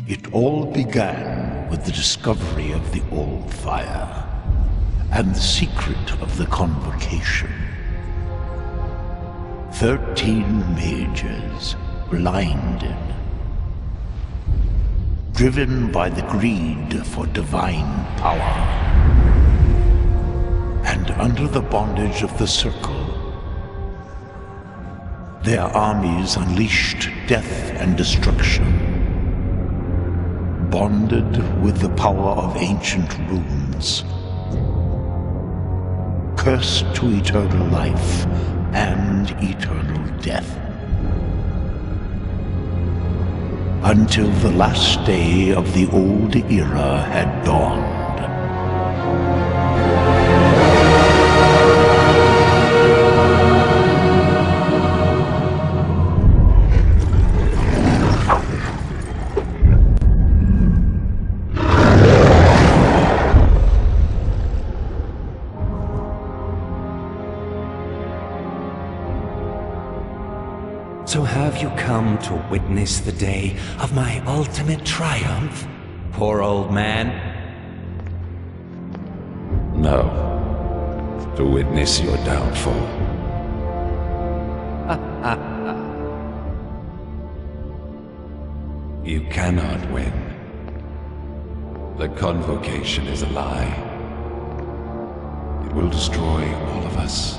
It all began with the discovery of the All-Fire and the secret of the Convocation. 13 mages, blinded, driven by the greed for divine power, and under the bondage of the Circle, their armies unleashed death and destruction. Bonded with the power of ancient runes, cursed to eternal life and eternal death. Until the last day of the old era had dawned. So have you come to witness the day of my ultimate triumph, poor old man? No. To witness your downfall. You cannot win. The Convocation is a lie. It will destroy all of us.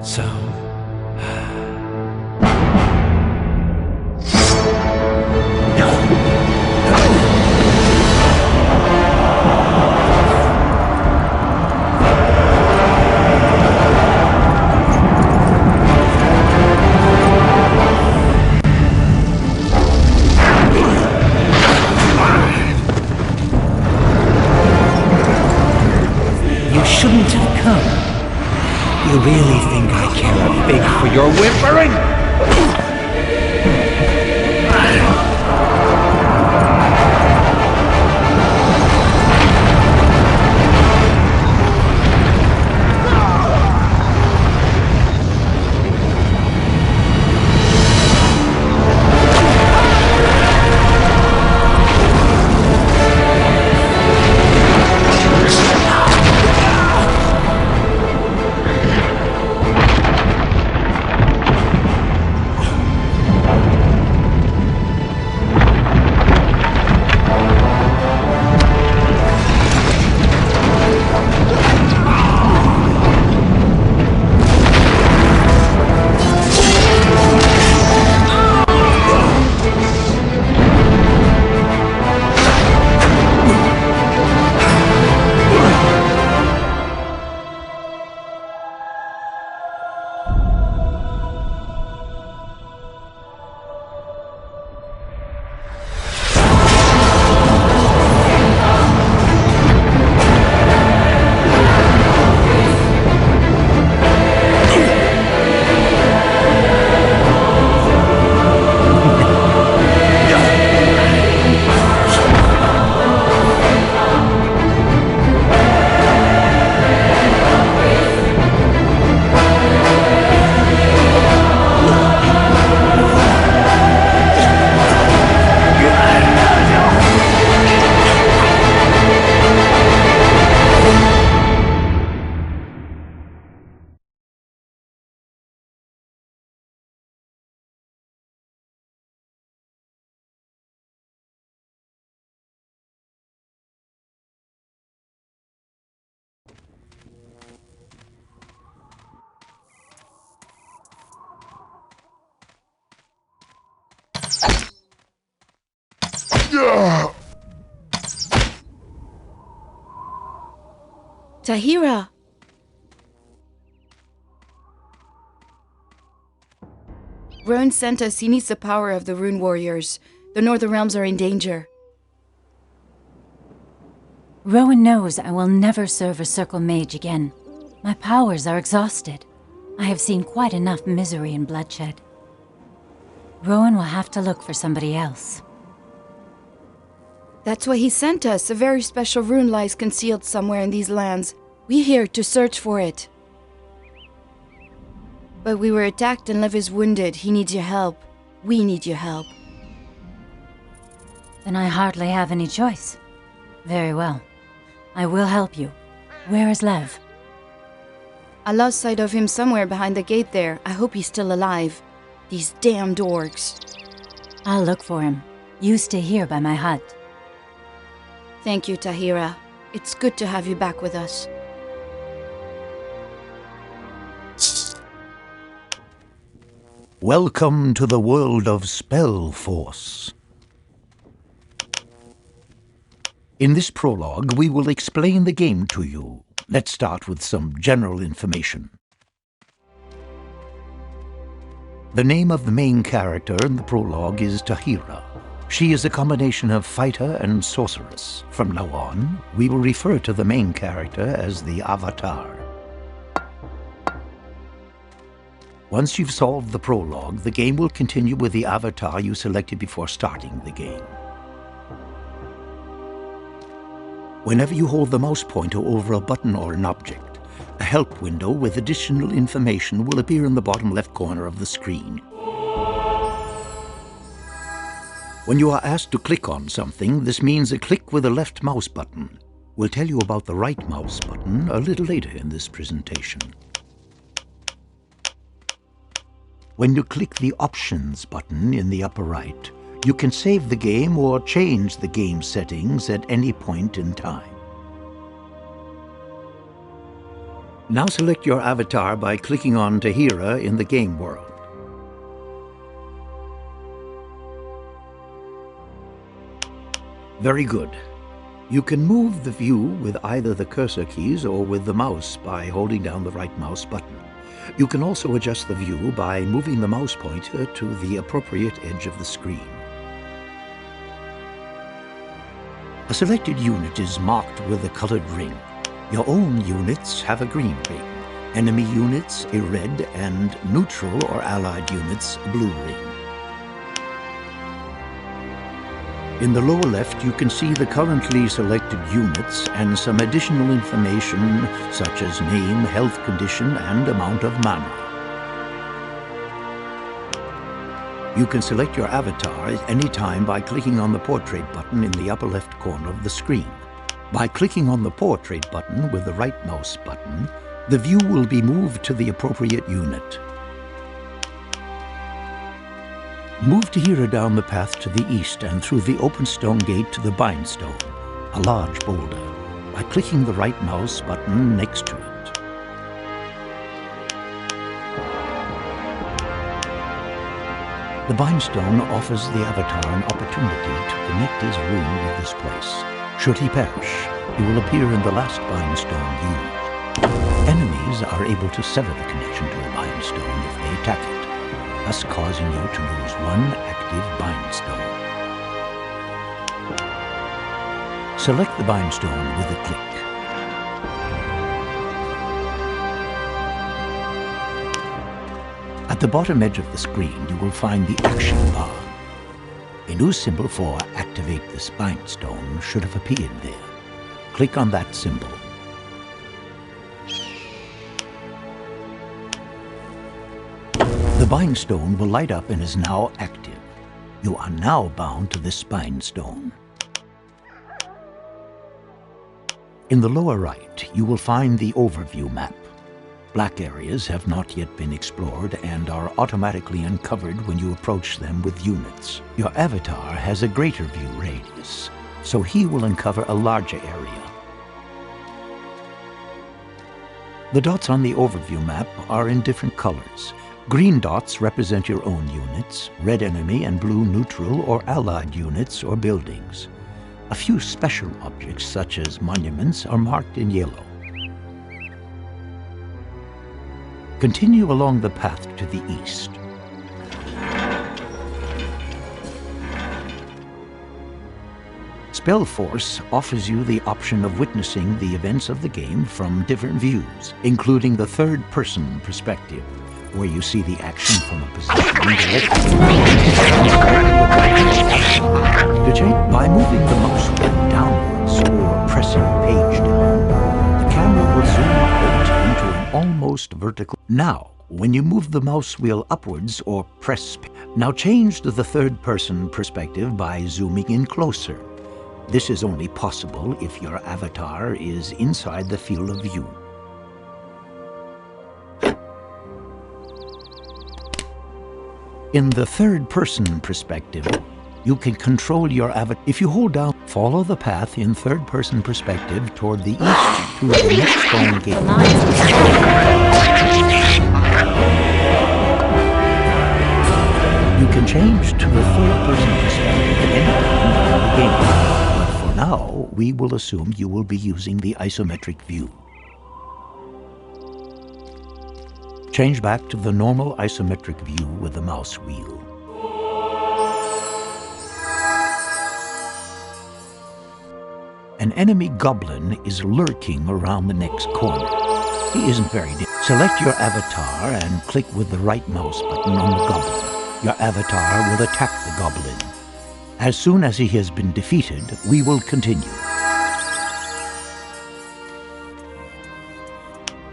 So... You shouldn't have come. You really think I care a fig for your whimpering? Tahira! Rowan sent us. He needs the power of the Rune Warriors. The Northern Realms are in danger. Rowan knows I will never serve a Circle Mage again. My powers are exhausted. I have seen quite enough misery and bloodshed. Rowan will have to look for somebody else. That's why he sent us. A very special rune lies concealed somewhere in these lands. We're here to search for it. But we were attacked and Lev is wounded. He needs your help. We need your help. Then I hardly have any choice. Very well. I will help you. Where is Lev? I lost sight of him somewhere behind the gate there. I hope he's still alive. These damned orcs. I'll look for him. You stay here by my hut. Thank you, Tahira. It's good to have you back with us. Welcome to the world of SpellForce. In this prologue, we will explain the game to you. Let's start with some general information. The name of the main character in the prologue is Tahira. She is a combination of fighter and sorceress. From now on, we will refer to the main character as the Avatar. Once you've solved the prologue, the game will continue with the avatar you selected before starting the game. Whenever you hold the mouse pointer over a button or an object, a help window with additional information will appear in the bottom left corner of the screen. When you are asked to click on something, this means a click with the left mouse button. We'll tell you about the right mouse button a little later in this presentation. When you click the Options button in the upper right, you can save the game or change the game settings at any point in time. Now select your avatar by clicking on Tahira in the game world. Very good. You can move the view with either the cursor keys or with the mouse by holding down the right mouse button. You can also adjust the view by moving the mouse pointer to the appropriate edge of the screen. A selected unit is marked with a colored ring. Your own units have a green ring, enemy units a red, and neutral or allied units a blue ring. In the lower left, you can see the currently selected units and some additional information such as name, health condition, and amount of mana. You can select your avatar at any time by clicking on the Portrait button in the upper left corner of the screen. By clicking on the Portrait button with the right mouse button, the view will be moved to the appropriate unit. Move Tahira down the path to the east and through the open stone gate to the Bindstone, a large boulder, by clicking the right mouse button next to it. The Bindstone offers the avatar an opportunity to connect his rune with this place. Should he perish, he will appear in the last Bindstone used. Enemies are able to sever the connection to a Bindstone if they attack it, thus causing you to lose one active Bindstone. Select the Bindstone with a click. At the bottom edge of the screen, you will find the Action bar. A new symbol for Activate this Bindstone should have appeared there. Click on that symbol. The Bindstone will light up and is now active. You are now bound to this Bindstone. In the lower right, you will find the Overview map. Black areas have not yet been explored and are automatically uncovered when you approach them with units. Your avatar has a greater view radius, so he will uncover a larger area. The dots on the Overview map are in different colors. Green dots represent your own units, red enemy and blue neutral or allied units or buildings. A few special objects, such as monuments, are marked in yellow. Continue along the path to the east. SpellForce offers you the option of witnessing the events of the game from different views, including the third-person perspective, where you see the action from a position to change by moving the mouse wheel downwards or pressing page down. The camera will zoom out into an almost vertical. Now, when you move the mouse wheel upwards or press. Now change to the third-person perspective by zooming in closer. This is only possible if your avatar is inside the field of view. In the third-person perspective, you can control your avatar. If you hold down, follow the path in third-person perspective toward the east to the next stone gate. You can change to the third-person perspective at any time in the game, but for now, we will assume you will be using the isometric view. Change back to the normal isometric view with the mouse wheel. An enemy goblin is lurking around the next corner. He isn't very near. Select your avatar and click with the right mouse button on the goblin. Your avatar will attack the goblin. As soon as he has been defeated, we will continue.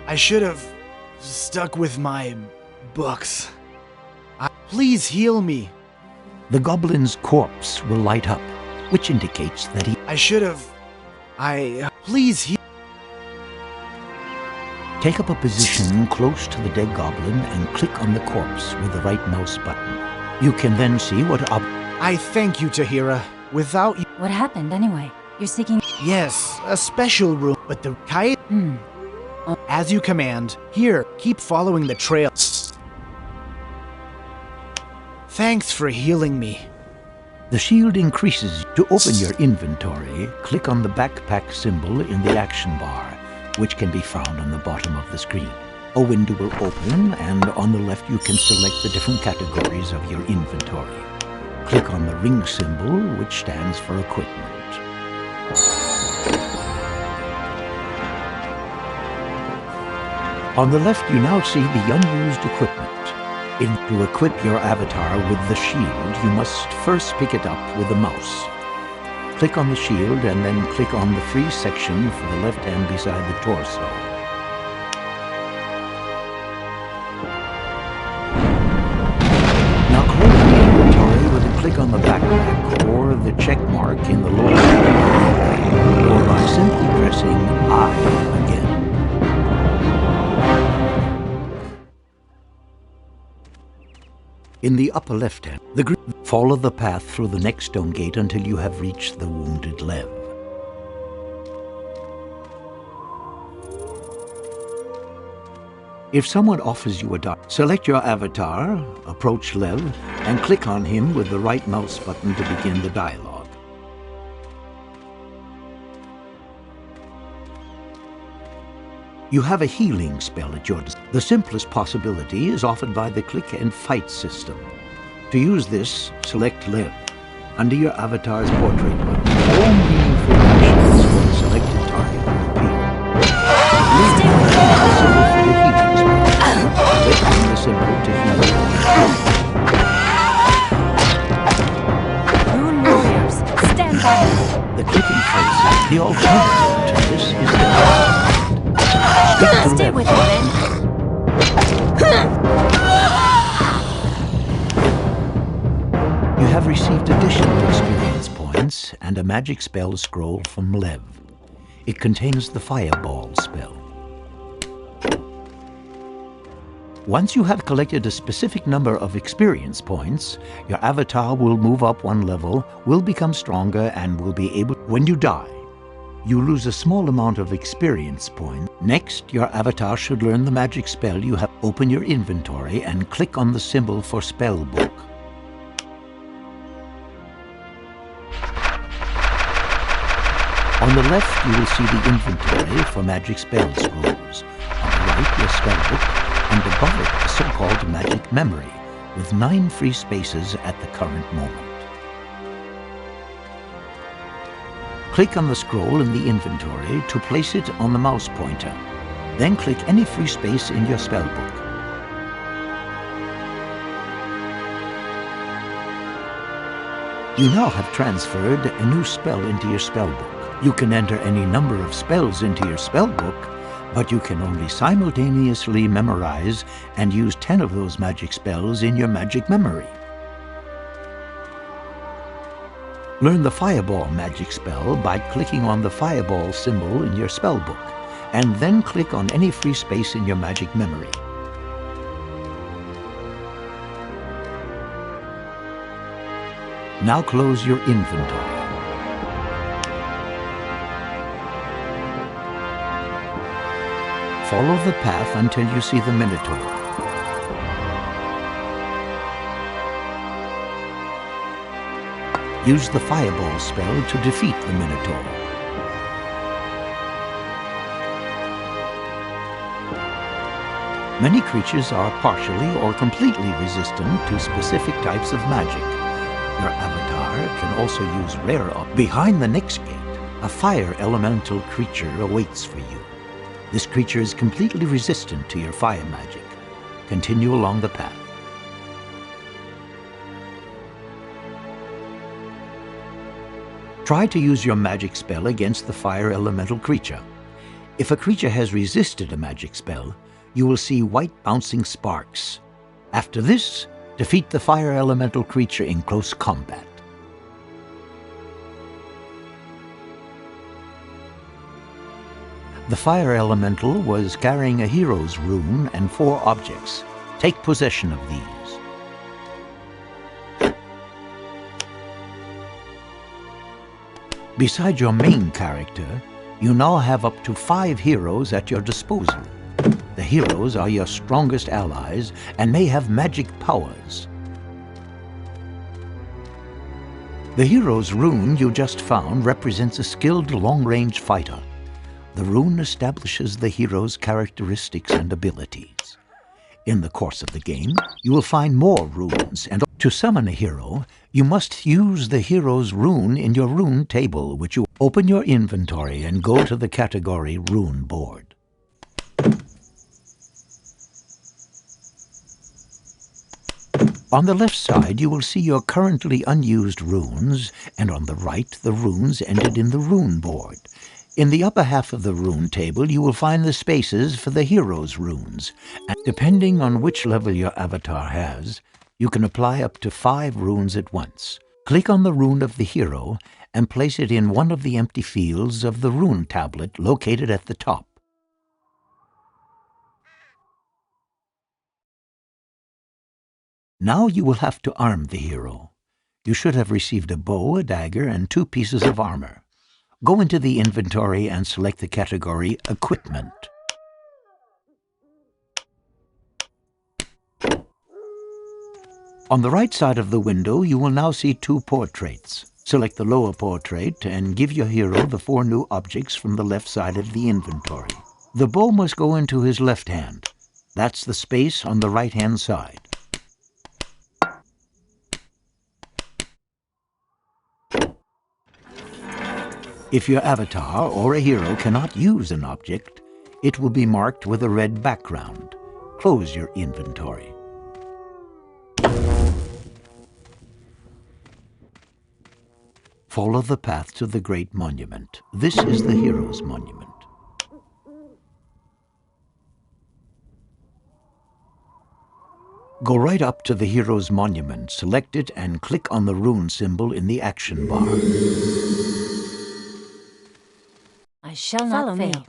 I should have stuck with my books. Please heal me. The goblin's corpse will light up, which indicates that he... Please heal. Take up a position close to the dead goblin and click on the corpse with the right mouse button. You can then see what I thank you, Tahira. Without you... What happened anyway? You're seeking... Yes, a special room, but the kite... As you command. Here, keep following the trail. Thanks for healing me. The shield increases. To open your inventory, click on the backpack symbol in the action bar, which can be found on the bottom of the screen. A window will open, and on the left you can select the different categories of your inventory. Click on the ring symbol, which stands for equipment. On the left you now see the unused equipment. To equip your avatar with the shield, you must first pick it up with the mouse. Click on the shield and then click on the free section for the left hand beside the torso. Now close the inventory with a click on the backpack or the check mark in the lower right, or by simply pressing I again. In the upper left hand, follow the path through the next stone gate until you have reached the wounded Lev. If someone offers you a dot, select your avatar, approach Lev, and click on him with the right mouse button to begin the dialogue. You have a healing spell at your disposal. The simplest possibility is offered by the click and fight system. To use this, select Lev. Under your avatar's portrait button, all meaningful actions for the selected target will appear. Leave the symbol for the healing spell. Click on the symbol to heal. Rune warriors, stand by! The click and fight system. The alternative to this is the Stay with me, then. You have received additional experience points and a magic spell scroll from Lev. It contains the Fireball spell. Once you have collected a specific number of experience points, your avatar will move up one level, will become stronger, and will be able... When you die, you lose a small amount of experience points. Next, your avatar should learn the magic spell you have. Open your inventory and click on the symbol for Spellbook. On the left, you will see the inventory for magic spell scrolls. On the right, your spellbook, and above it, a so-called magic memory, with 9 free spaces at the current moment. Click on the scroll in the inventory to place it on the mouse pointer. Then click any free space in your spellbook. You now have transferred a new spell into your spellbook. You can enter any number of spells into your spellbook, but you can only simultaneously memorize and use 10 of those magic spells in your magic memory. Learn the Fireball magic spell by clicking on the Fireball symbol in your spellbook, and then click on any free space in your magic memory. Now close your inventory. Follow the path until you see the Minotaur. Use the Fireball spell to defeat the Minotaur. Many creatures are partially or completely resistant to specific types of magic. Your avatar can also use rare behind the next gate. A fire elemental creature awaits for you. This creature is completely resistant to your fire magic. Continue along the path. Try to use your magic spell against the fire elemental creature. If a creature has resisted a magic spell, you will see white bouncing sparks. After this, defeat the fire elemental creature in close combat. The fire elemental was carrying a hero's rune and 4 objects. Take possession of these. Besides your main character, you now have up to 5 heroes at your disposal. The heroes are your strongest allies and may have magic powers. The hero's rune you just found represents a skilled long-range fighter. The rune establishes the hero's characteristics and abilities. In the course of the game, you will find more runes, and to summon a hero, you must use the hero's rune in your rune table, which you open your inventory and go to the category Rune Board. On the left side, you will see your currently unused runes, and on the right, the runes entered in the Rune Board. In the upper half of the rune table, you will find the spaces for the hero's runes, and depending on which level your avatar has, you can apply up to 5 runes at once. Click on the rune of the hero and place it in one of the empty fields of the rune tablet located at the top. Now you will have to arm the hero. You should have received a bow, a dagger, and 2 pieces of armor. Go into the inventory and select the category Equipment. On the right side of the window, you will now see 2 portraits. Select the lower portrait and give your hero the 4 new objects from the left side of the inventory. The bow must go into his left hand. That's the space on the right-hand side. If your avatar or a hero cannot use an object, it will be marked with a red background. Close your inventory. Follow the path to the Great Monument. This is the Hero's Monument. Go right up to the Hero's Monument, select it, and click on the rune symbol in the action bar. I shall not fail.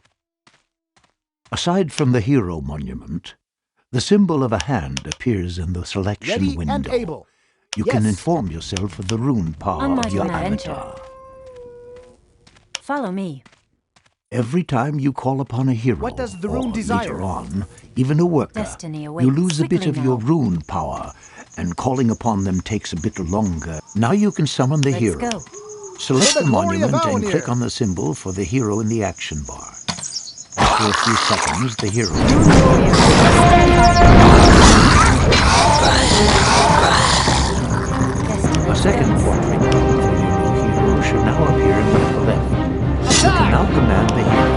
Aside from the Hero Monument, the symbol of a hand appears in the selection Ready window. and able. You Yes. can inform yourself of the rune power Unlike of your when I enter. avatar. Follow me. Every time you call upon a hero, What does the rune or desire? later on, even a worker, Destiny you awaits lose a bit quickly of your now. rune power, and calling upon them takes a bit longer. Now you can summon the Let's hero. go. Select For the the glory of monument and Aonir. click on the symbol for the hero in the action bar. After a few seconds, the hero... A second portrait for your new hero should now appear in the upper left. You can now command the hero.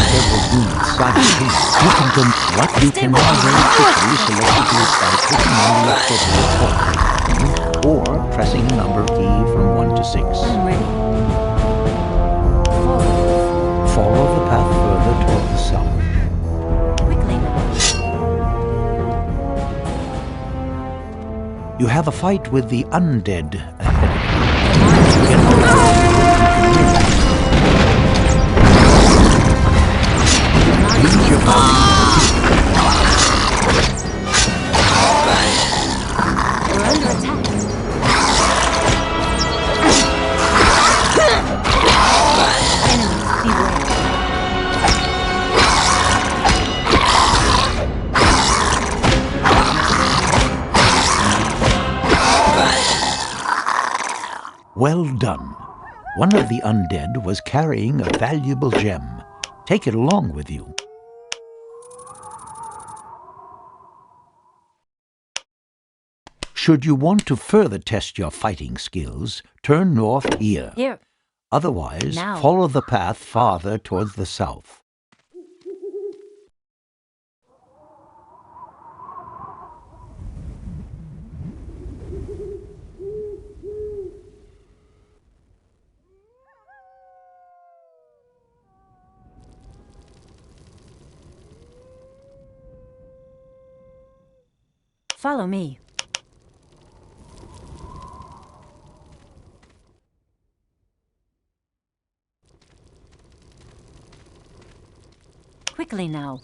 Several units simultaneously. You can now very quickly select a group by clicking on the appropriate portrait or pressing a number key from 1 to 6. I'm ready. You have a fight with the undead ahead. Use your power. We're under attack. Enemies, beware. Well done. One of the undead was carrying a valuable gem. Take it along with you. Should you want to further test your fighting skills, turn north here. Here. Otherwise, Now. follow the path farther towards the south. Follow me. Quickly now.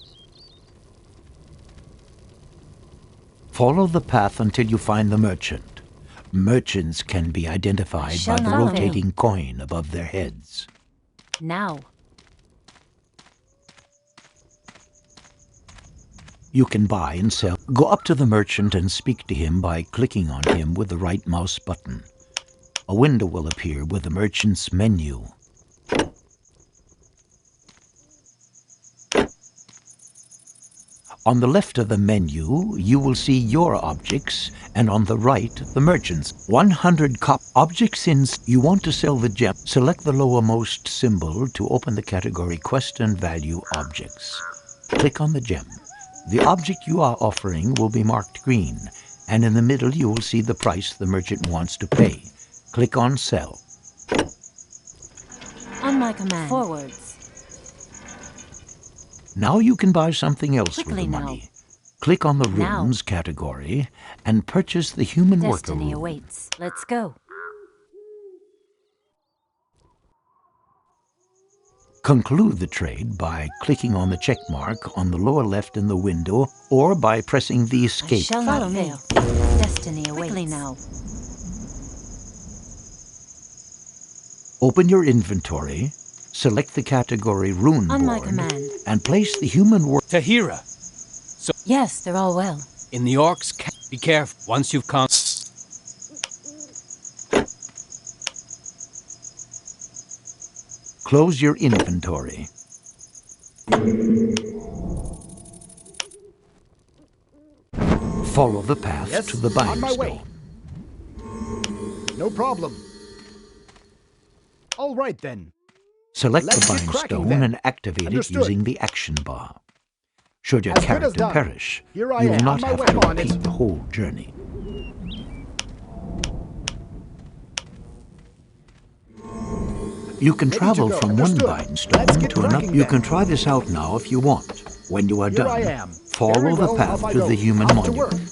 Follow the path until you find the merchant. Merchants can be identified by the not fail. rotating coin above their heads. Now. You can buy and sell. Go up to the merchant and speak to him by clicking on him with the right mouse button. A window will appear with the merchant's menu. On the left of the menu, you will see your objects, and on the right, the merchant's. 100 objects in. You want to sell the gem. Select the lowermost symbol to open the category Quest and Value Objects. Click on the gem. The object you are offering will be marked green, and in the middle you will see the price the merchant wants to pay. Click on Sell. On my command. Forwards. Now you can buy something else Quickly with the now. money. Click on the Now. Rooms category and purchase the Human Worker Destiny Room. awaits. Let's go. Conclude the trade by clicking on the check mark on the lower left in the window or by pressing the Escape Shall button. not fail. Destiny awaits. Quickly now. Open your inventory, select the category Rune On my Board, command. and place the Human Worker. Tahira, Yes, they're all well. in the orcs, be careful. Once you've come. Close your inventory. Follow the path Yes, to the on my way. bindstone. No problem. All right then. Select Let's the get cracking bindstone then. and activate Understood. it using the action bar. Should your As good as character done. perish, Here I you will am, not on my have way. to On it. repeat the whole journey. You can Ready to travel go. from Understood. one bindstone Let's get to another. cracking You then. can try this out now if you want. When you are Here done, I am. follow Very the well, path off I to go. the Human Off to work. Monument.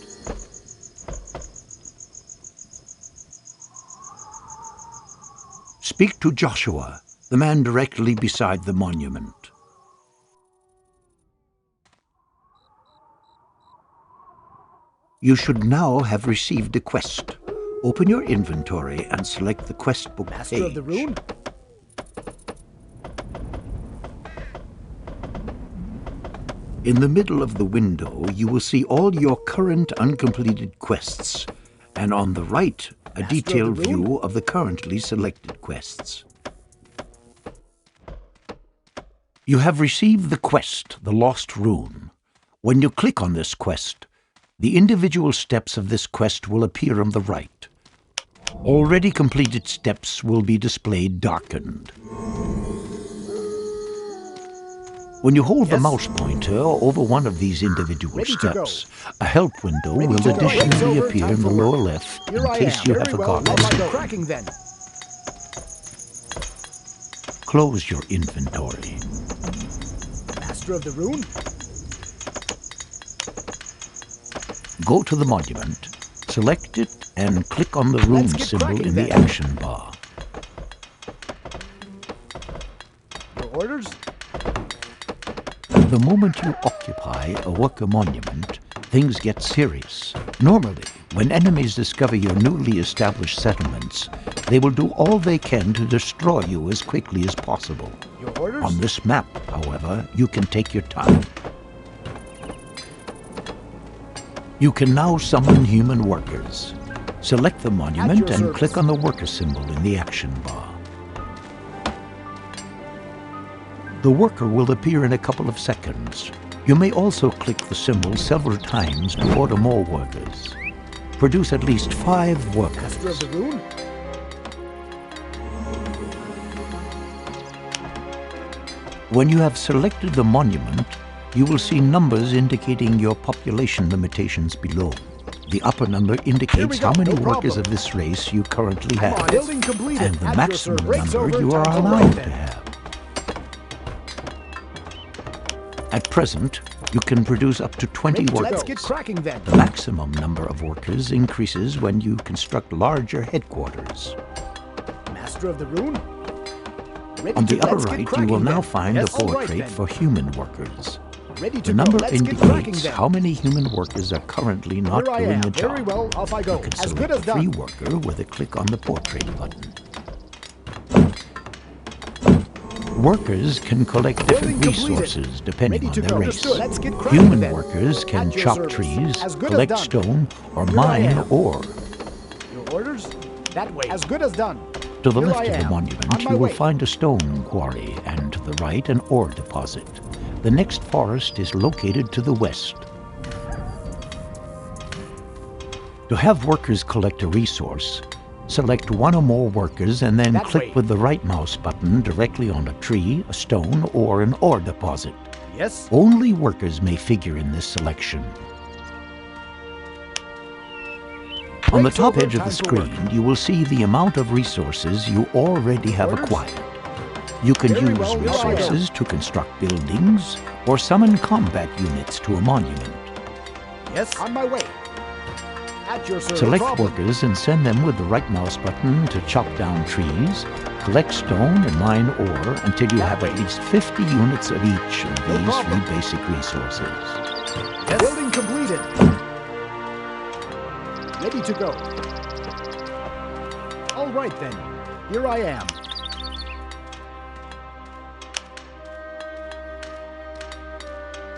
Speak to Joshua, the man directly beside the monument. You should now have received a quest. Open your inventory and select the quest book Master page. of the Rune? In the middle of the window, you will see all your current uncompleted quests, and on the right, a Master of the detailed Rune? view of the currently selected quests. You have received the quest, The Lost Rune. When you click on this quest, the individual steps of this quest will appear on the right. Already completed steps will be displayed darkened. When you hold the Yes? mouse pointer over one of these individual Ready to go. steps, a help window Ready will to go. additionally It's over. appear Time in the for lower work. left Here in I case am. you Very have well. forgotten. Off I go. Cracking then. Close your inventory. Master of the Rune? Go to the monument, Select it and click on the rune symbol in the action bar. Your orders? The moment you occupy a worker monument, things get serious. Normally, when enemies discover your newly established settlements, they will do all they can to destroy you as quickly as possible. Your orders? On this map, however, you can take your time. You can now summon human workers. Select the monument and click on the worker symbol in the action bar. The worker will appear in a couple of seconds. You may also click the symbol several times to order more workers. Produce at least 5 workers. Master of the Rune? When you have selected the monument, you will see numbers indicating your population limitations below. The upper number indicates how many workers of this race you currently have, Building completed. and the Add maximum your breaks number over, you are time to allowed break to then. have. At present, you can produce up to 20 workers. Let's get cracking then. The maximum number of workers increases when you construct larger headquarters. Master of the Rune? Ready On the to- upper let's get right, you cracking will now then. find Yes, a all right portrait then. for human workers. Ready to The go. number Let's get cracking indicates then. how many human workers are currently not Here I doing am. the job. Very well, off I go. You can As select good as a free done. worker with a click on the portrait button. Workers can collect different Building completed. resources depending Ready on to their go. race. Understood. Let's get cracking Human then. workers can At your chop service. trees, As good as collect done. stone, or Here I mine am. ore. Your orders? That way. As good as done. To the Here left I of the am. monument, On my you will way. find a stone quarry, and to the right, an ore deposit. The next forest is located to the west. To have workers collect a resource, select one or more workers and then That click way. with the right mouse button directly on a tree, a stone, or an ore deposit. Yes? Only workers may figure in this selection. On the Breaks top over, edge of time the for work. screen, you will see the amount of resources you already have Orders? acquired. You can Very use well, here I am. resources to construct buildings or summon combat units to a monument. Yes? On my way. At your service. Select Problem. workers and send them with the right mouse button to chop down trees, collect stone and mine ore until you have at least 50 units of each of No these problem. 3 basic resources. Yes. Building completed. Ready to go. All right then. Here I am.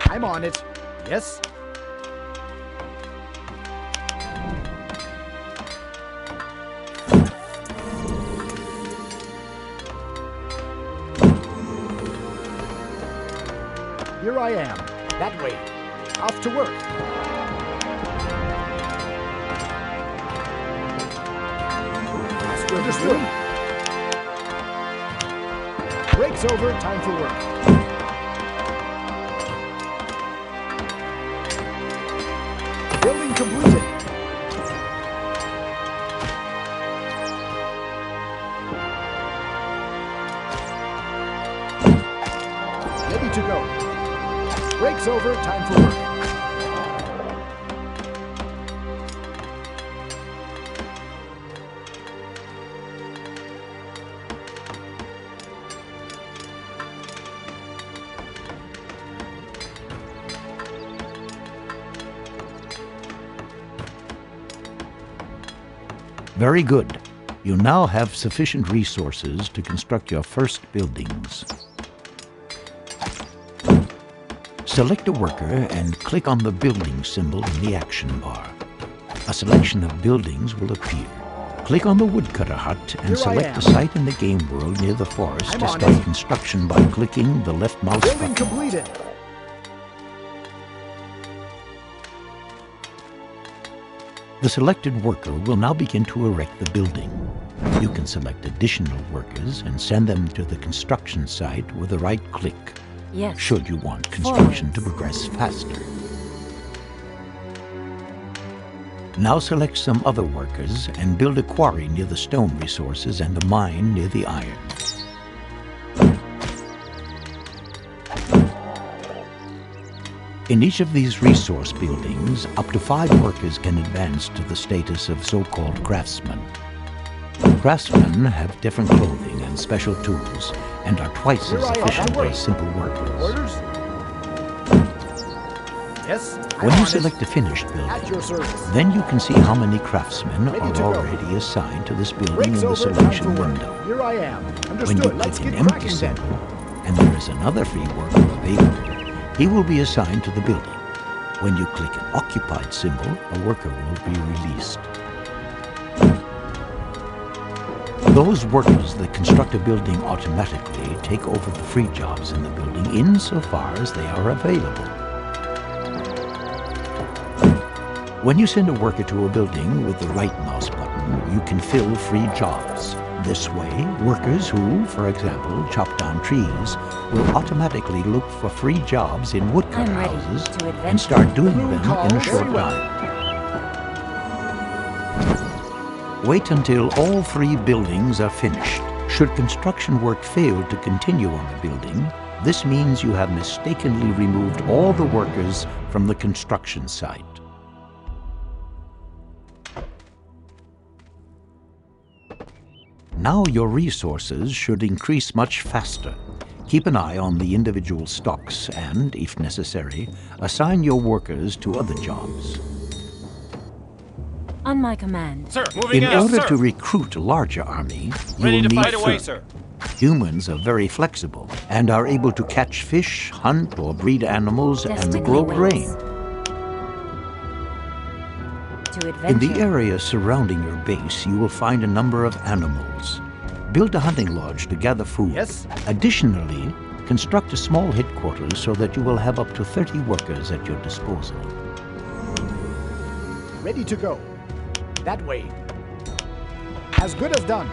I'm on it. Yes? Here I am. That way. Off to work. Understood. Breaks over. Time for work. Building completed. Ready to go. Breaks over. Time for work. Very good. You now have sufficient resources to construct your first buildings. Select a worker and click on the building symbol in the action bar. A selection of buildings will appear. Click on the woodcutter hut and Here I select am. a site in the game world near the forest I'm to on start it. construction by clicking the left mouse Building button. completed. The selected worker will now begin to erect the building. You can select additional workers and send them to the construction site with a right click, Yes. should you want construction to Forwards. progress faster. Now select some other workers and build a quarry near the stone resources and a mine near the iron. In each of these resource buildings, up to 5 workers can advance to the status of so-called craftsmen. Craftsmen have different clothing and special tools, and are twice as efficient as simple workers. Orders? Yes. When you select a finished building, then you can see how many craftsmen are already assigned to this building in the selection window. Here I am. When you click an empty symbol, and there is another free worker available, he will be assigned to the building. When you click an occupied symbol, a worker will be released. Those workers that construct a building automatically take over the free jobs in the building insofar as they are available. When you send a worker to a building with the right mouse button, you can fill free jobs. This way, workers who, for example, chop down trees, will automatically look for free jobs in woodcut houses and start doing them in a short time. Wait until all 3 buildings are finished. Should construction work fail to continue on the building, this means you have mistakenly removed all the workers from the construction site. Now your resources should increase much faster. Keep an eye on the individual stocks and, if necessary, assign your workers to other jobs. On my command. Sir, moving In out, order sir. to recruit a larger army, you Ready will to need fight away, food. sir. Humans are very flexible and are able to catch fish, hunt or breed animals, and grow grain. To adventure. In the area surrounding your base, you will find a number of animals. Build a hunting lodge to gather food. Yes. Additionally, construct a small headquarters so that you will have up to 30 workers at your disposal. Ready to go. That way. As good as done.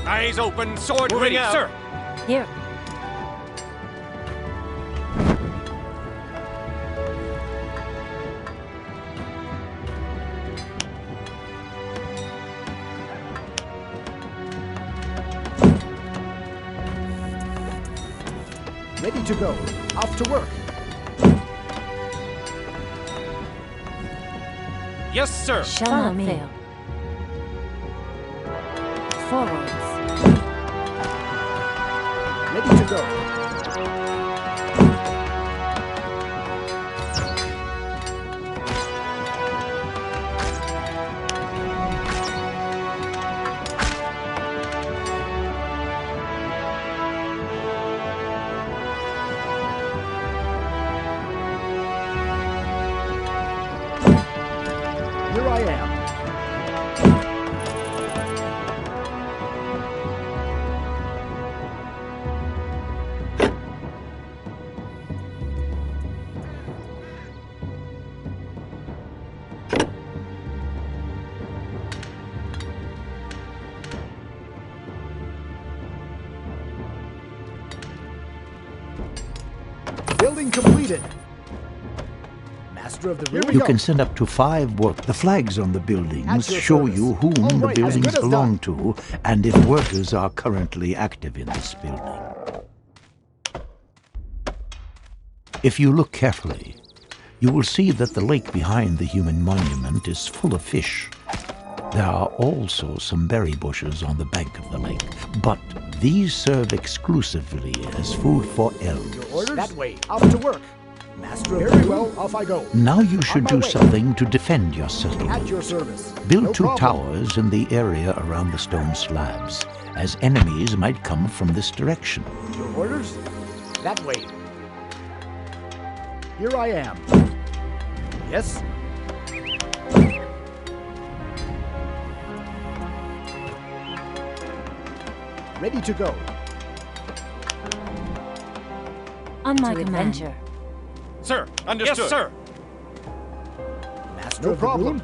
Eyes open, sword Moving ready, out. sir. Here. Ready to go. Off to work. Yes, sir. Shall Follow not me. fail. Forwards. Ready to go. Here I am. Building completed. Master of the room. You can send up to 5 work. The flags on the buildings At your show service. you whom All the right, as buildings good as belong to and if workers are currently active in this building. If you look carefully, you will see that the lake behind the human monument is full of fish. There are also some berry bushes on the bank of the lake, but these serve exclusively as food for elves. Orders? That way. Off to work. Master of the room. Very well. Off I go. Now you should my do way. something to defend your At settlement. your service. Build No 2 problem. towers in the area around the stone slabs, as enemies might come from this direction. Your orders? That way. Here I am. Yes? Ready to go. On my To command. adventure. Sir, understood. Yes, sir. Master of the room.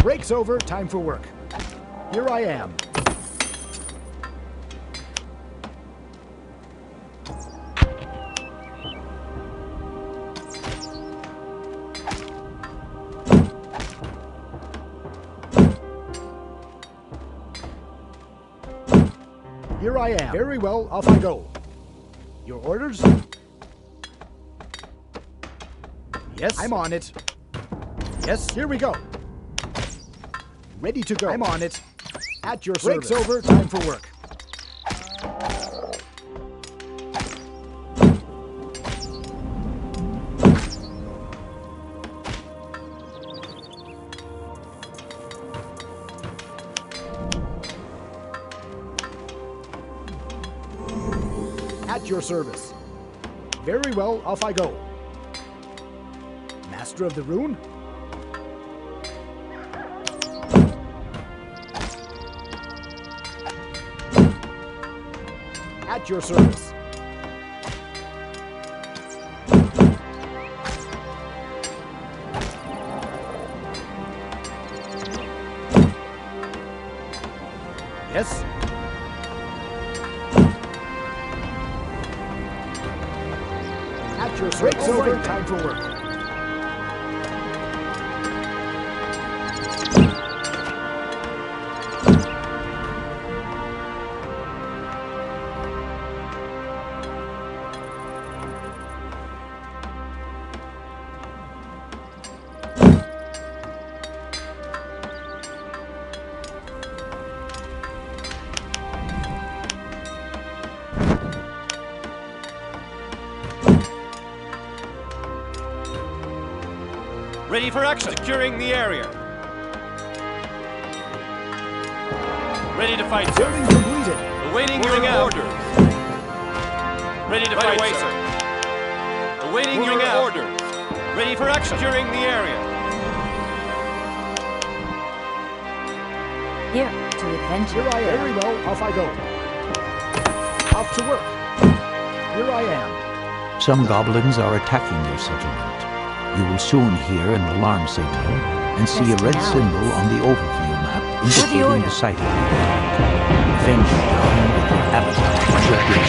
Break's over. Time for work. Here I am. Here I am. Very well, off I go. Your orders? Yes, I'm on it. Yes, here we go. Ready to go. I'm on it. At your service. Break's over, time for work. At your service. Very well, off I go. Master of the Rune? At your service. Yes? At your service. Break's over, time for work. Ready for action. Securing the area. Ready to fight, sir. Building completed. Awaiting your orders. Ready to fight, away, sir. Awaiting your orders. Ready for action. Securing the area. Here to adventure. Here I am. Very well, off I go. Off to work. Here I am. Some goblins are attacking your settlement. You will soon hear an alarm signal and see a red symbol on the overview map indicating the site of the attack. Defend it down with your avatar.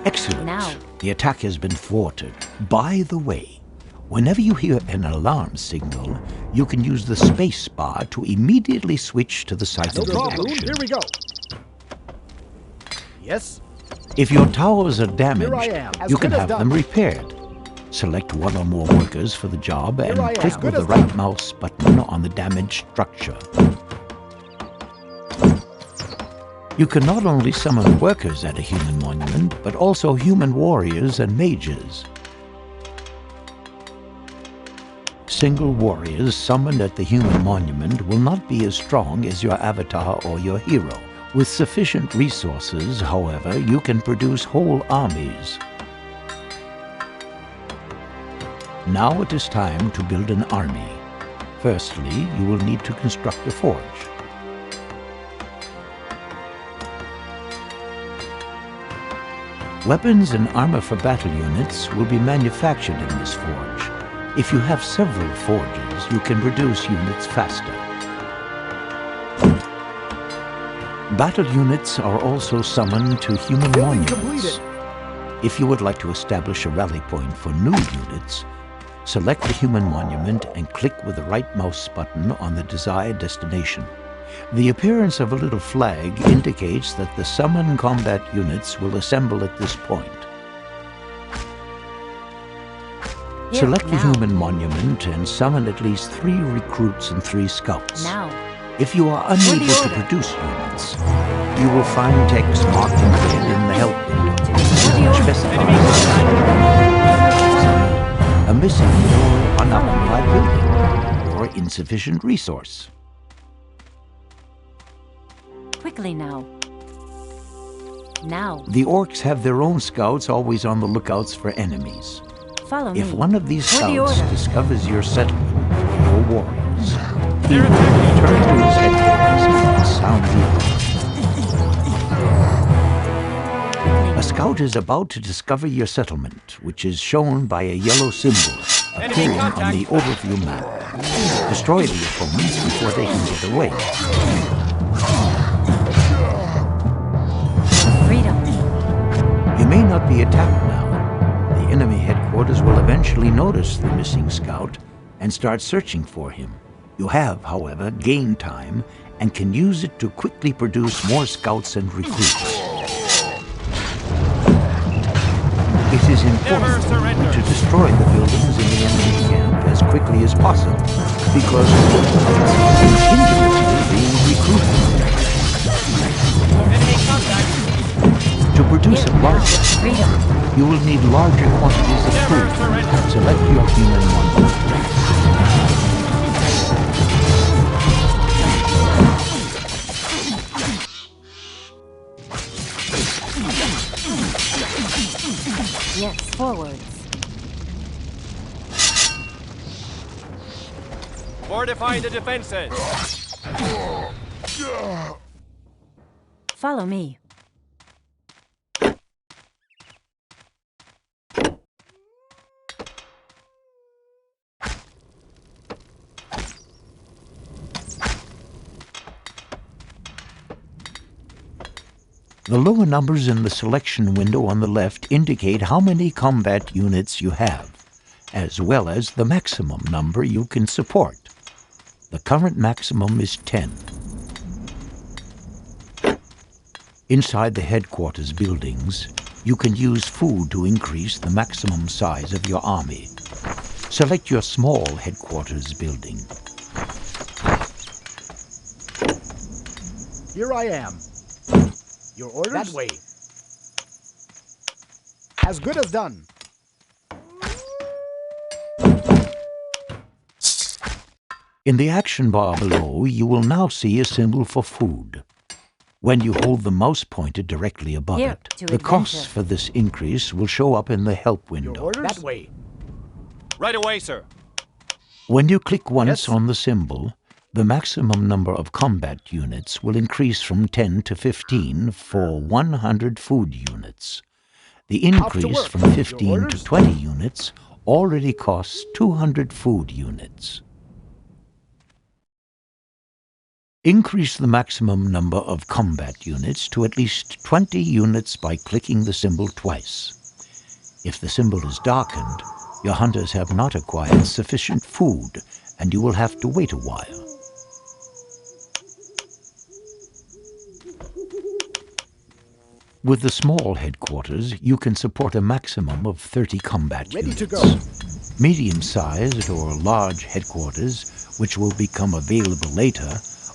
Excellent. Now. The attack has been thwarted. By the way, whenever you hear an alarm signal, you can use the space bar to immediately switch to the site of the action. Here we go. Yes? If your towers are damaged, you can have them repaired. Select one or more workers for the job and click with the right mouse button on the damaged structure. You can not only summon workers at a human monument, but also human warriors and mages. Single warriors summoned at the human monument will not be as strong as your avatar or your hero. With sufficient resources, however, you can produce whole armies. Now it is time to build an army. Firstly, you will need to construct a forge. Weapons and armor for battle units will be manufactured in this forge. If you have several forges, you can produce units faster. Battle units are also summoned to human monuments. If you would like to establish a rally point for new units, select the human monument and click with the right mouse button on the desired destination. The appearance of a little flag indicates that the summoned combat units will assemble at this point. Here, select the now. human monument and summon at least 3 recruits and 3 scouts. Now. If you are unable to produce units, you will find text marked in red in the help window, which specifies a missing or unoccupied building, or insufficient resource. Quickly now. Now. The orcs have their own scouts always on the lookouts for enemies. Follow me. If one of these For the scouts order. discovers your settlement or warriors, he will return to his headquarters and sound the alarm. A scout is about to discover your settlement, which is shown by a yellow symbol appearing on the overview map. Destroy the opponents before they can get away. Freedom. may not be attacked now. The enemy headquarters will eventually notice the missing scout and start searching for him. You have, however, gained time and can use it to quickly produce more scouts and recruits. It is important to destroy the buildings in the enemy camp as quickly as possible, because continuously being recruited. Enemy contact. To produce a larger freedom, you will need larger quantities of food. Select your human one. Yes, forwards. Fortify the defenses. Follow me. The lower numbers in the selection window on the left indicate how many combat units you have, as well as the maximum number you can support. The current maximum is 10. Inside the headquarters buildings, you can use food to increase the maximum size of your army. Select your small headquarters building. Here I am. Your orders? That way. As good as done. In the action bar below, you will now see a symbol for food. When you hold the mouse pointer directly above it, the costs for this increase will show up in the help window. Your orders? That way. Right away, sir. When you click once on the symbol, the maximum number of combat units will increase from 10 to 15 for 100 food units. The increase from 15 to 20 units already costs 200 food units. Increase the maximum number of combat units to at least 20 units by clicking the symbol twice. If the symbol is darkened, your hunters have not acquired sufficient food, and you will have to wait a while. With the small headquarters, you can support a maximum of 30 combat units. Ready to go. Medium-sized or large headquarters, which will become available later,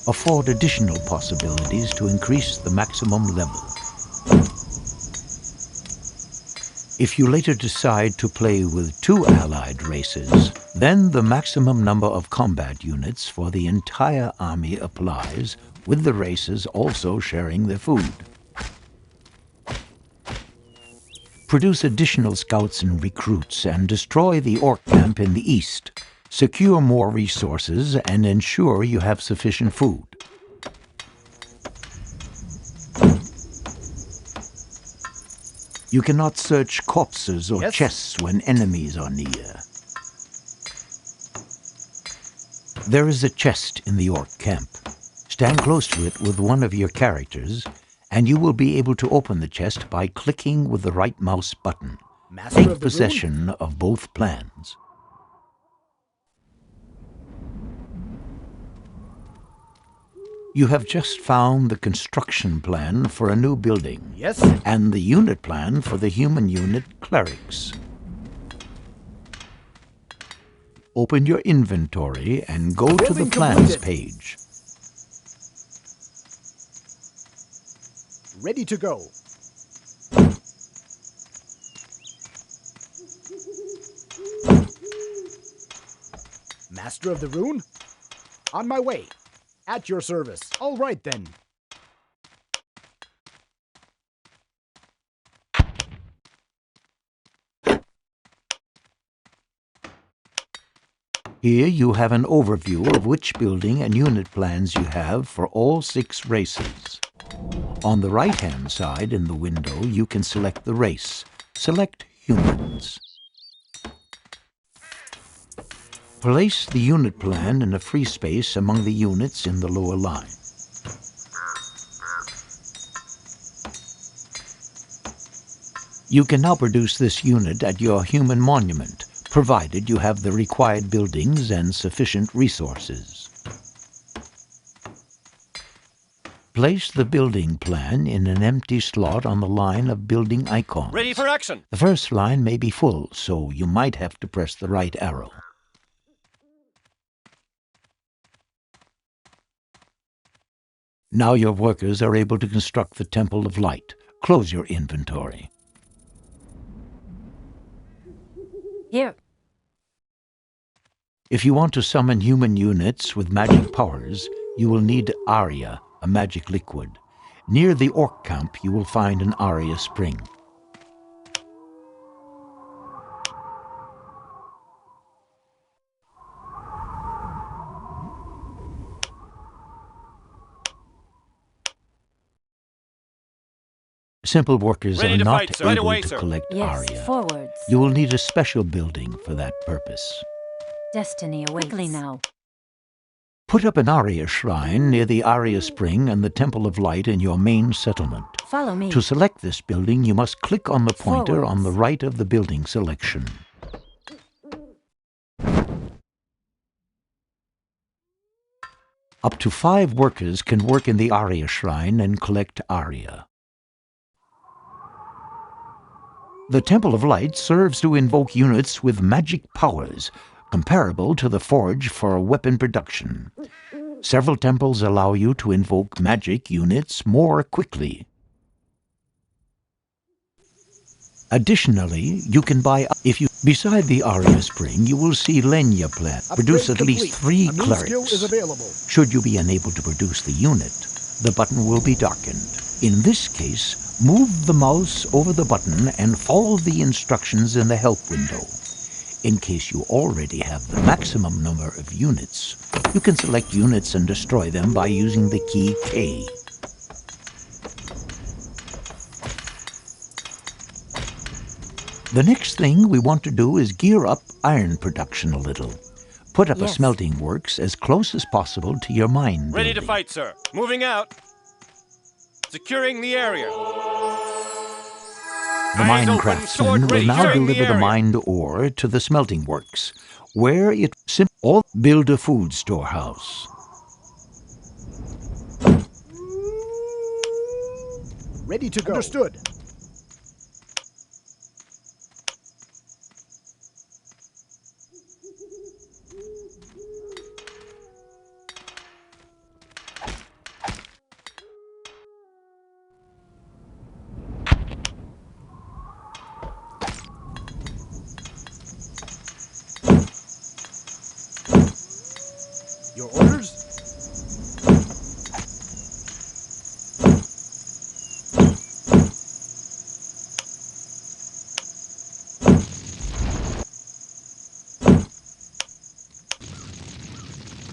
afford additional possibilities to increase the maximum level. If you later decide to play with 2 allied races, then the maximum number of combat units for the entire army applies, with the races also sharing their food. Produce additional scouts and recruits and destroy the orc camp in the east. Secure more resources and ensure you have sufficient food. You cannot search corpses or chests when enemies are near. There is a chest in the orc camp. Stand close to it with one of your characters, and you will be able to open the chest by clicking with the right mouse button. Take possession of both plans. You have just found the construction plan for a new building. Yes. And the unit plan for the human unit clerics. Open your inventory and go to the plans page. Ready to go. Master of the Rune? On my way. At your service. All right, then. Here you have an overview of which building and unit plans you have for all 6 races. On the right-hand side in the window, you can select the race. Select Humans. Place the unit plan in a free space among the units in the lower line. You can now produce this unit at your human monument, provided you have the required buildings and sufficient resources. Place the building plan in an empty slot on the line of building icons. Ready for action! The first line may be full, so you might have to press the right arrow. Now your workers are able to construct the Temple of Light. Close your inventory. Here. If you want to summon human units with magic powers, you will need Aria, a magic liquid. Near the orc camp, you will find an Aria spring. Simple workers Ready are to not fight, sir. able Right away, to sir. collect Yes, Aria. forwards. You will need a special building for that purpose. Destiny awaits. Quickly now. Put up an Aria shrine near the Aria spring and the Temple of Light in your main settlement. Follow me. To select this building, you must click on the pointer on the Forwards. right of the building selection. Up to 5 workers can work in the Aria shrine and collect Aria. The Temple of Light serves to invoke units with magic powers, comparable to the forge for weapon production. Several temples allow you to invoke magic units more quickly. Additionally, you can buy beside the Aria spring, you will see Lenya plant. Produce at least 3 clerics. Should you be unable to produce the unit, the button will be darkened. In this case, move the mouse over the button and follow the instructions in the help window. In case you already have the maximum number of units, you can select units and destroy them by using the key K. The next thing we want to do is gear up iron production a little. Put up a smelting works as close as possible to your mine Ready to building. fight, sir. Moving out. Securing the area. The Eyes mine open, craftsman sword will ready. now Securing the deliver the area. mined ore to the smelting works, where it or build a food storehouse. Ready to go. Understood. Your orders?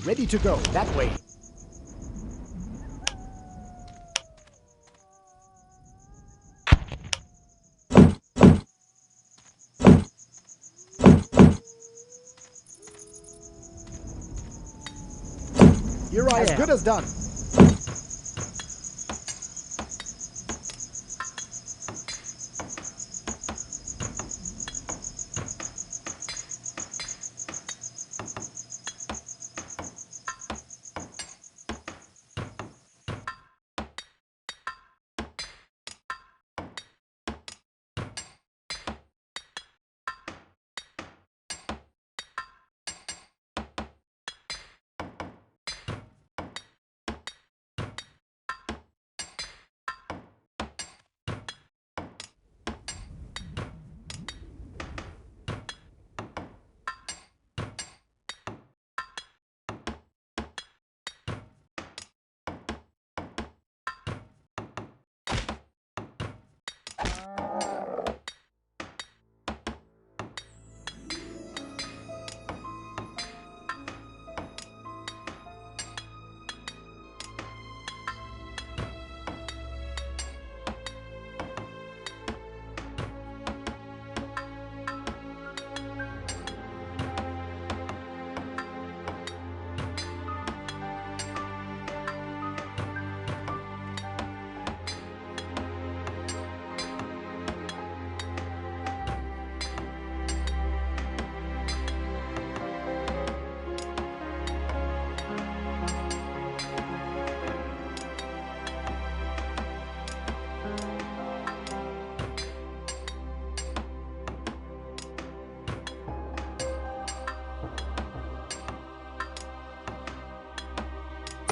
Ready to go. That way. Here I am. As good as done.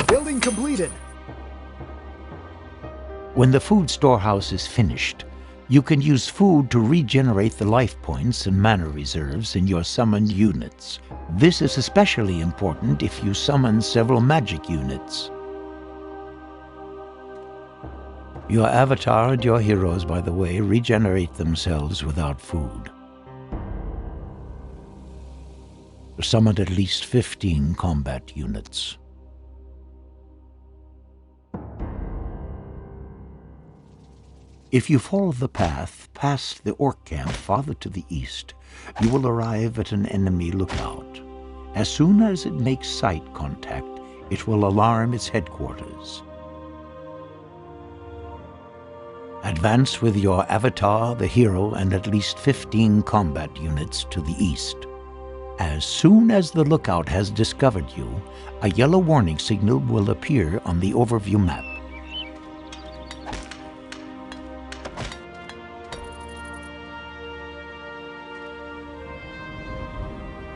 Building completed. When the food storehouse is finished, you can use food to regenerate the life points and mana reserves in your summoned units. This is especially important if you summon several magic units. Your avatar and your heroes, by the way, regenerate themselves without food. Summon at least 15 combat units. If you follow the path past the orc camp farther to the east, you will arrive at an enemy lookout. As soon as it makes sight contact, it will alarm its headquarters. Advance with your avatar, the hero, and at least 15 combat units to the east. As soon as the lookout has discovered you, a yellow warning signal will appear on the overview map.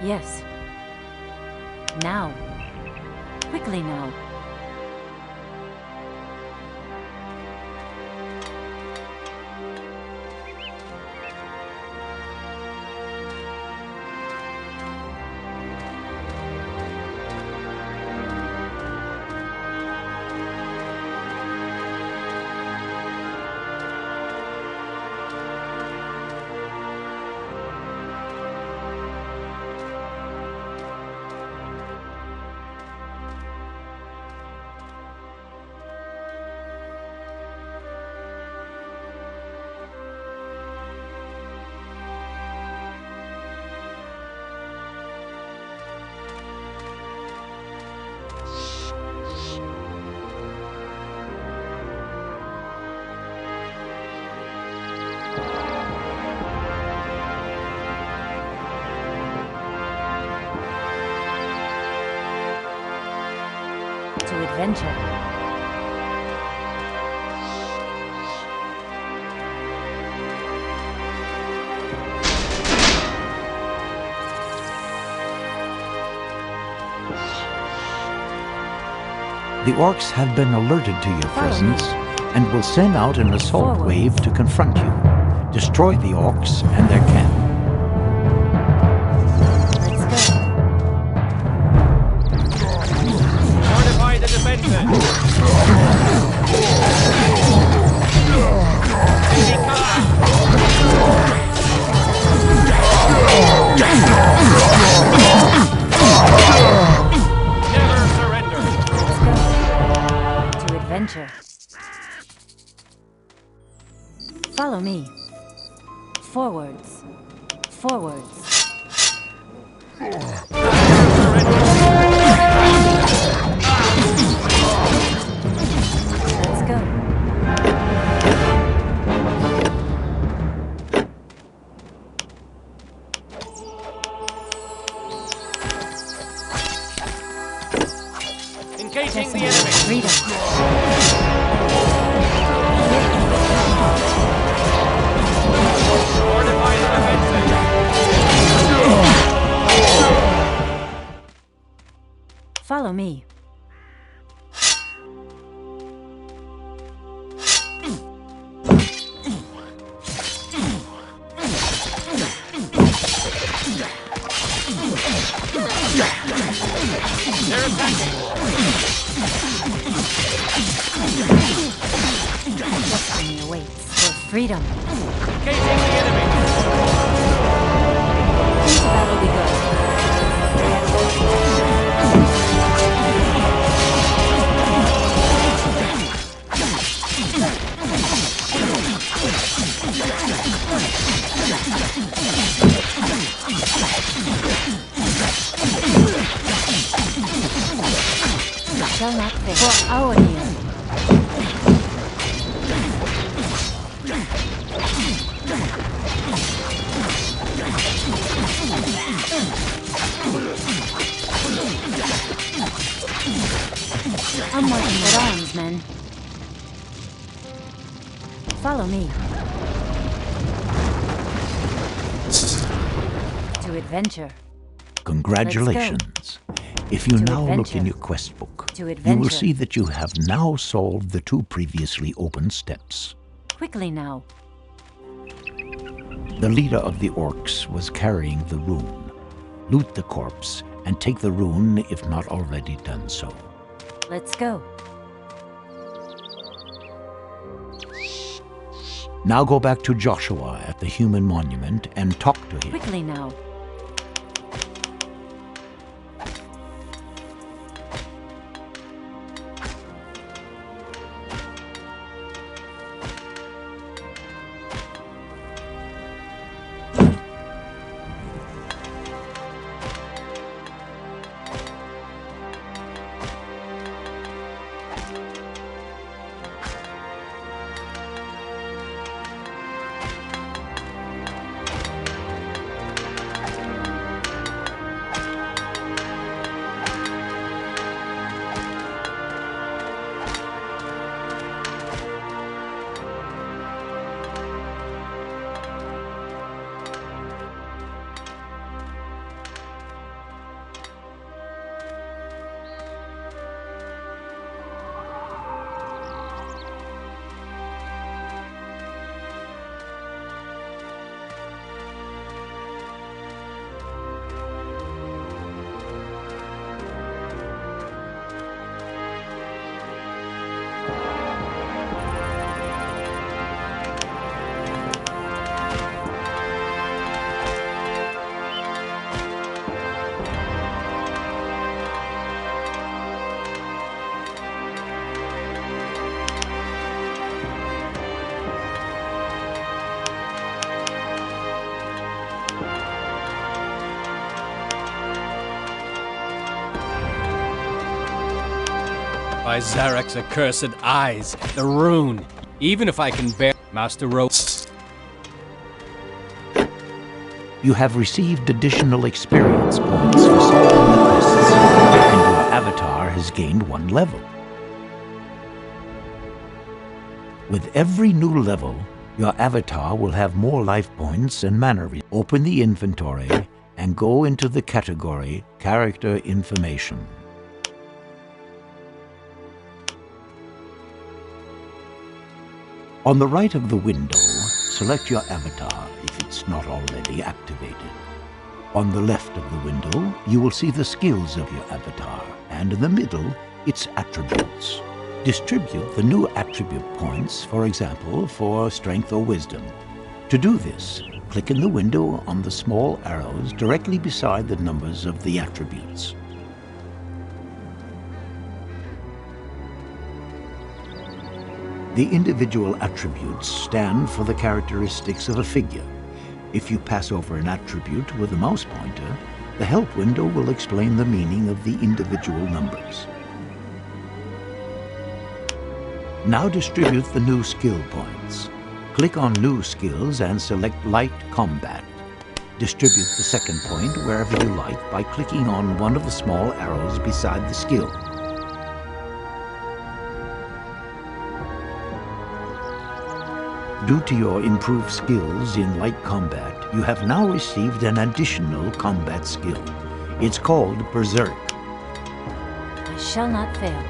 Yes. Now. Quickly now. To adventure. The orcs have been alerted to your presence and will send out an assault wave to confront you. Destroy the orcs and their camp. Fortify the defenses. Never surrender. To adventure. Follow me. Forwards. Forwards. Let's go. Engaging the enemy. Freedom. Fortify the defenses. Follow me. They're attacking. Destiny awaits for freedom. Engaging the enemy. Into battle we go. Shall not fail. For our healing. I'm marching at arms, men. Follow me. To adventure. Congratulations. If you now look adventure. in your quest book, To you will adventure. see that you have now solved the 2 previously open steps. Quickly now. The leader of the orcs was carrying the rune. Loot the corpse and take the rune if not already done so. Let's go. Now go back to Joshua at the human monument and talk to him. Quickly now. By Zarek's accursed eyes, the rune. Even if I can bear Master Ropes. You have received additional experience points for solving the quests, and your avatar has gained 1 level. With every new level, your avatar will have more life points and mana. Open the inventory and go into the category Character Information. On the right of the window, select your avatar if it's not already activated. On the left of the window, you will see the skills of your avatar, and in the middle, its attributes. Distribute the new attribute points, for example, for strength or wisdom. To do this, click in the window on the small arrows directly beside the numbers of the attributes. The individual attributes stand for the characteristics of a figure. If you pass over an attribute with a mouse pointer, the help window will explain the meaning of the individual numbers. Now distribute the new skill points. Click on New Skills and select Light Combat. Distribute the second point wherever you like by clicking on one of the small arrows beside the skill. Due to your improved skills in light combat, you have now received an additional combat skill. It's called Berserk. I shall not fail.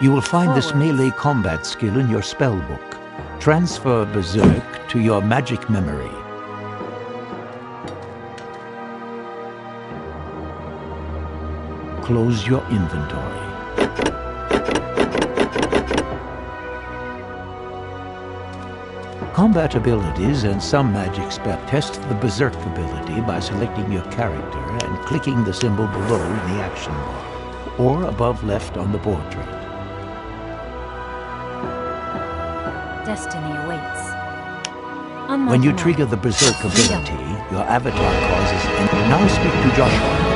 You will find this Forwards. melee combat skill in your spell book. Transfer Berserk to your magic memory. Close your inventory. Combat abilities and some magic spell. Test the Berserk ability by selecting your character and clicking the symbol below the action bar, or above left on the portrait. Destiny awaits. On my When you command. trigger the Berserk ability, your avatar causes... And now speak to Joshua.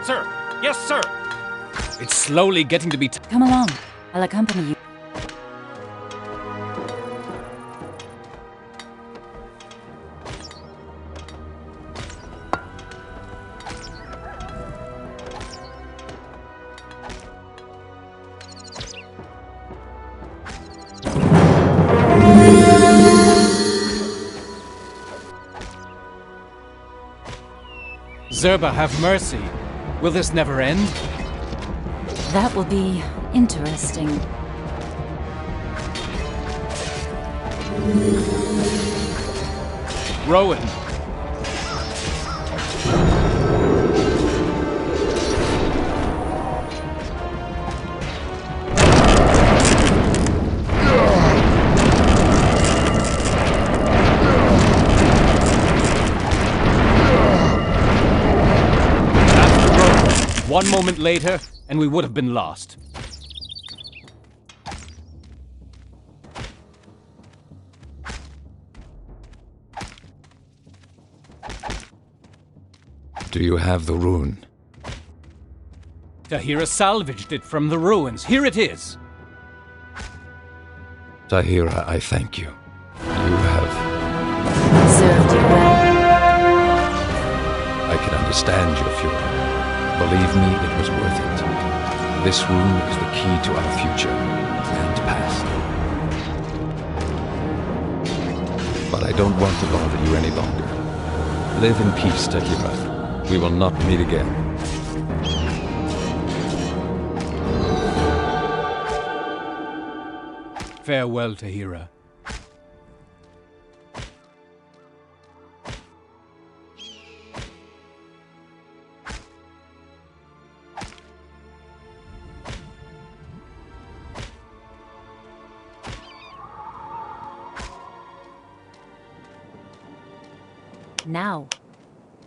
Sir! Yes, sir! It's slowly getting to be Come along. I'll accompany you. Zerba, have mercy. Will this never end? That will be interesting. Rowan. One moment later, and we would have been lost. Do you have the rune? Tahira salvaged it from the ruins. Here it is. Tahira, I thank you. You have... Served you well. I can understand your fury. Believe me, it was worth it. This rune is the key to our future and past. But I don't want to bother you any longer. Live in peace, Tahira. We will not meet again. Farewell, Tahira. Now.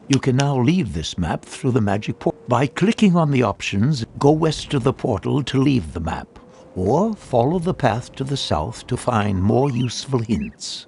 You can now leave this map through the magic portal. By clicking on the options, go west of the portal to leave the map, or follow the path to the south to find more useful hints.